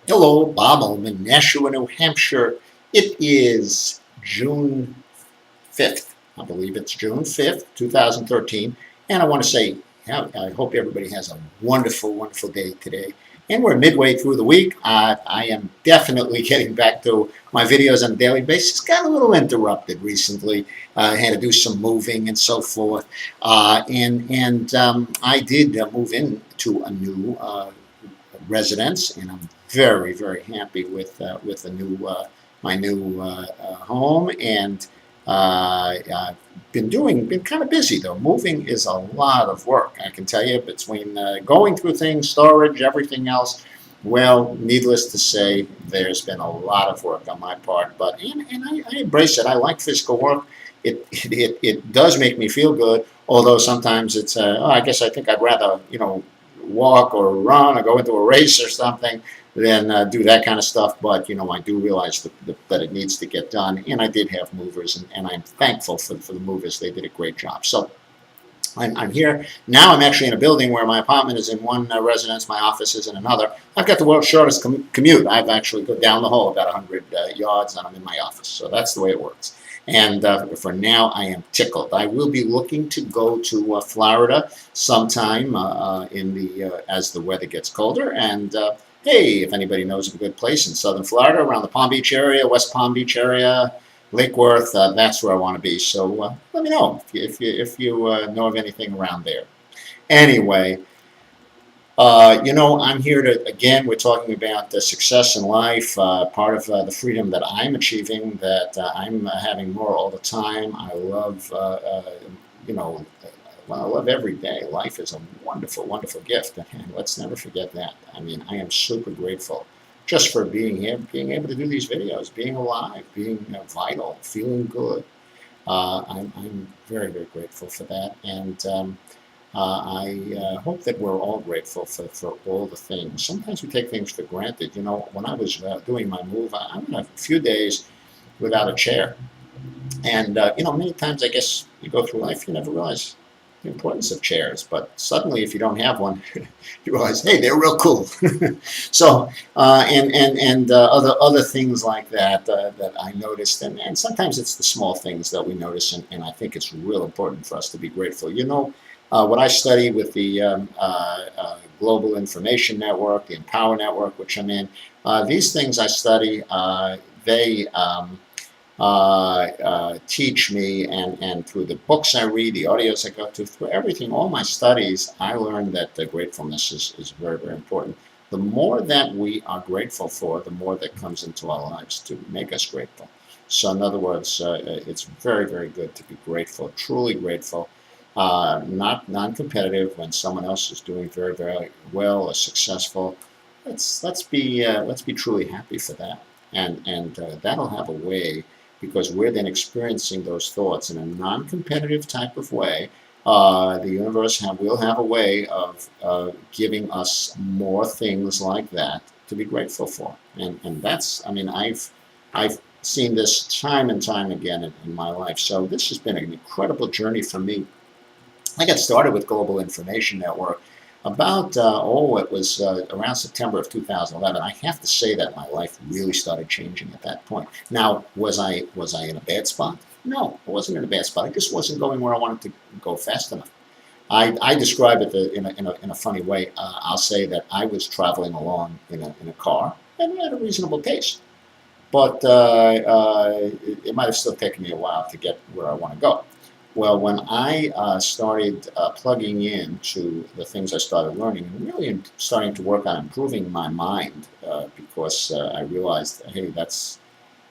Hello, Bob Ullman, Nashua, New Hampshire. It is June 5th. I believe it's June 5th, 2013. And I want to say, I hope everybody has a wonderful, wonderful day today. And we're midway through the week. I am definitely getting back to my videos on a daily basis. Got a little interrupted recently. I had to do some moving and so forth. I did move into a new residence, and I'm very, very happy with the new my new home. And I've been kind of busy though. Moving is a lot of work, I can tell you, between going through things, storage, everything else. Well, needless to say, there's been a lot of work on my part, but I embrace it. I like physical work. It does make me feel good, although sometimes it's I guess I think I'd rather walk or run or go into a race or something than do that kind of stuff. But I do realize that it needs to get done, and I did have movers, and I'm thankful for the movers. They did a great job. So I'm here now. I'm actually in a building where my apartment is in one residence, my office is in another. I've got the world's shortest commute. I've actually go down the hall about 100 yards, and I'm in my office. So that's the way it works. And for now, I am tickled. I will be looking to go to Florida sometime in the as the weather gets colder. And hey, if anybody knows of a good place in southern Florida, around the Palm Beach area, West Palm Beach area, Lake Worth, that's where I want to be. So let me know if you know of anything around there. Anyway, I'm here to, again, we're talking about success in life, part of the freedom that I'm achieving, that I'm having more all the time. I love, you know, well, I love every day. Life is a wonderful, wonderful gift, and let's never forget that. I mean, I am super grateful just for being here, being able to do these videos, being alive, being vital, feeling good. I'm very, very grateful for that, and I hope that we're all grateful for all the things. Sometimes we take things for granted. When I was doing my move, I went a few days without a chair. And, many times I guess you go through life, you never realize the importance of chairs. But suddenly, if you don't have one, you realize, hey, they're real cool. So, and other things like that that I noticed. And sometimes it's the small things that we notice. And I think it's real important for us to be grateful. What I study with the Global Information Network, the Empower Network, which I'm in, these things I study, they teach me, and through the books I read, the audios I go to, through everything, all my studies, I learned that gratefulness is very, very important. The more that we are grateful for, the more that comes into our lives to make us grateful. So in other words, it's very, very good to be grateful, truly grateful, not non-competitive when someone else is doing very, very well or successful. Let's be truly happy for that, and that'll have a way, because we're then experiencing those thoughts in a non-competitive type of way. The universe will have a way of giving us more things like that to be grateful for, and that's, I mean, I've seen this time and time again in my life. So this has been an incredible journey for me. I got started with Global Information Network about, it was around September of 2011. I have to say that my life really started changing at that point. Now, was I in a bad spot? No, I wasn't in a bad spot. I just wasn't going where I wanted to go fast enough. I describe it in a funny way. I'll say that I was traveling along in a car and at a reasonable pace, but it might have still taken me a while to get where I want to go. Well, when I started plugging into the things I started learning, and really starting to work on improving my mind, because I realized, hey, that's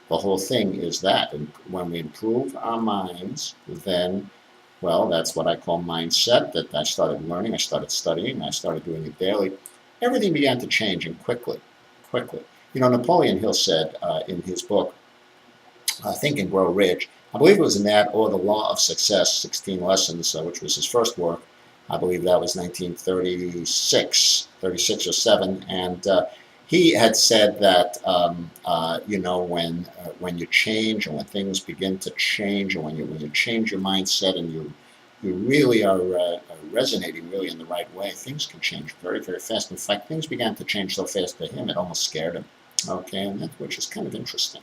the whole thing, is that. And when we improve our minds, then, well, that's what I call mindset, that I started learning, I started studying, I started doing it daily. Everything began to change, and quickly, quickly. Napoleon Hill said in his book, Think and Grow Rich. I believe it was in that, or The Law of Success, 16 Lessons, which was his first work. I believe that was 1936 or 7. And he had said that, when you change, and when things begin to change, and when you change your mindset, and you really are resonating really in the right way, things can change very, very fast. In fact, things began to change so fast for him, it almost scared him. Okay, and that, which is kind of interesting.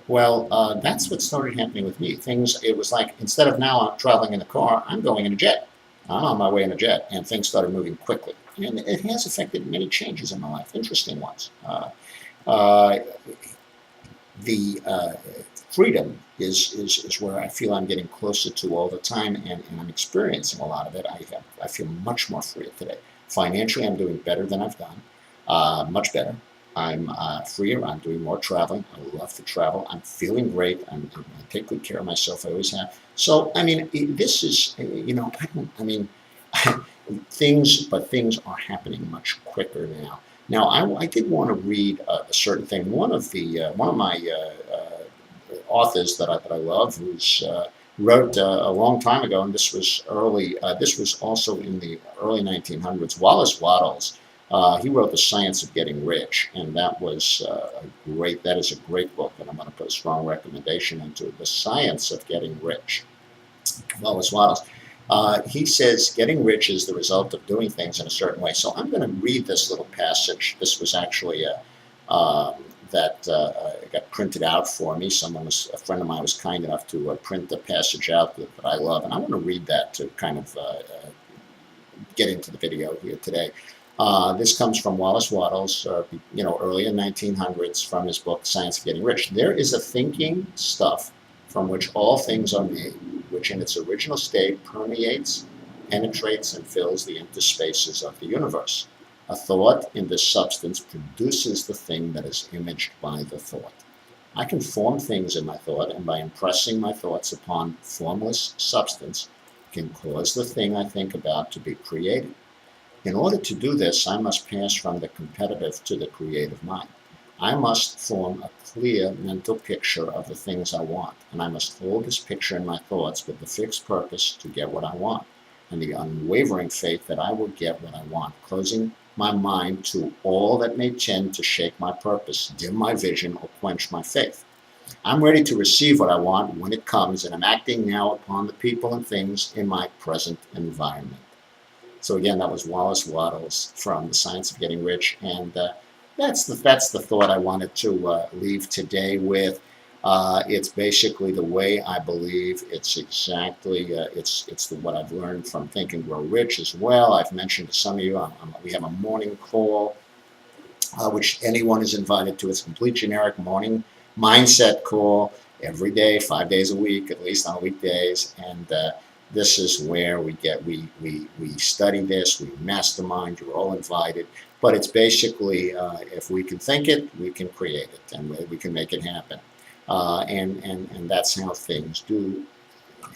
Well, that's what started happening with me. Things, it was like instead of now I'm traveling in a car, I'm going in a jet. I'm on my way in a jet, and things started moving quickly. And it has affected many changes in my life, interesting ones. Uh, the freedom is where I feel I'm getting closer to all the time, and I'm experiencing a lot of it. I feel much more free today. Financially, I'm doing better than I've done, much better. I'm freer. I'm doing more traveling. I love to travel. I'm feeling great. I take good care of myself. I always have. So, I mean, this is, things are happening much quicker now. Now, I did want to read a certain thing. One of my authors that I love, who's wrote a long time ago, and this was early. This was also in the early 1900s. Wallace Wattles. He wrote The Science of Getting Rich, and that was that is a great book, and I'm going to put a strong recommendation into it. The Science of Getting Rich. Wallace Wattles. He says getting rich is the result of doing things in a certain way. So I'm going to read this little passage. This was actually that got printed out for me. A friend of mine was kind enough to print the passage out that I love, and I want to read that to kind of get into the video here today. This comes from Wallace Wattles, early in 1900s, from his book Science of Getting Rich. There is a thinking stuff from which all things are made, which in its original state permeates, penetrates, and fills the empty spaces of the universe. A thought in this substance produces the thing that is imaged by the thought. I can form things in my thought, and by impressing my thoughts upon formless substance, can cause the thing I think about to be created. In order to do this, I must pass from the competitive to the creative mind. I must form a clear mental picture of the things I want, and I must hold this picture in my thoughts with the fixed purpose to get what I want, and the unwavering faith that I will get what I want, closing my mind to all that may tend to shake my purpose, dim my vision, or quench my faith. I'm ready to receive what I want when it comes, and I'm acting now upon the people and things in my present environment. So again, that was Wallace Wattles from The Science of Getting Rich, and that's the thought I wanted to leave today with. It's basically the way I believe. It's exactly what I've learned from Think and Grow Rich as well. I've mentioned to some of you, we have a morning call, which anyone is invited to. It's a complete generic morning mindset call every day, 5 days a week, at least on weekdays, and this is where we study this, we mastermind, you're all invited. But it's basically, if we can think it, we can create it, and we can make it happen. And that's how things do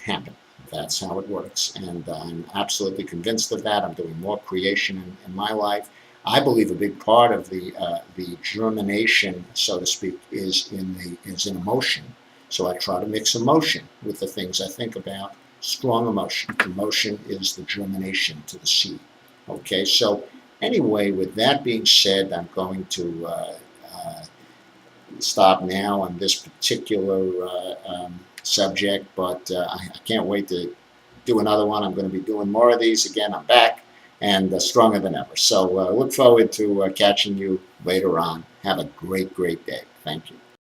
happen. That's how it works. And I'm absolutely convinced of that. I'm doing more creation in my life. I believe a big part of the germination, so to speak, is in emotion. So I try to mix emotion with the things I think about. Strong emotion. Emotion is the germination to the seed. Okay, so anyway, with that being said, I'm going to stop now on this particular subject, but I can't wait to do another one. I'm going to be doing more of these. Again, I'm back and stronger than ever. So look forward to catching you later on. Have a great, great day. Thank you.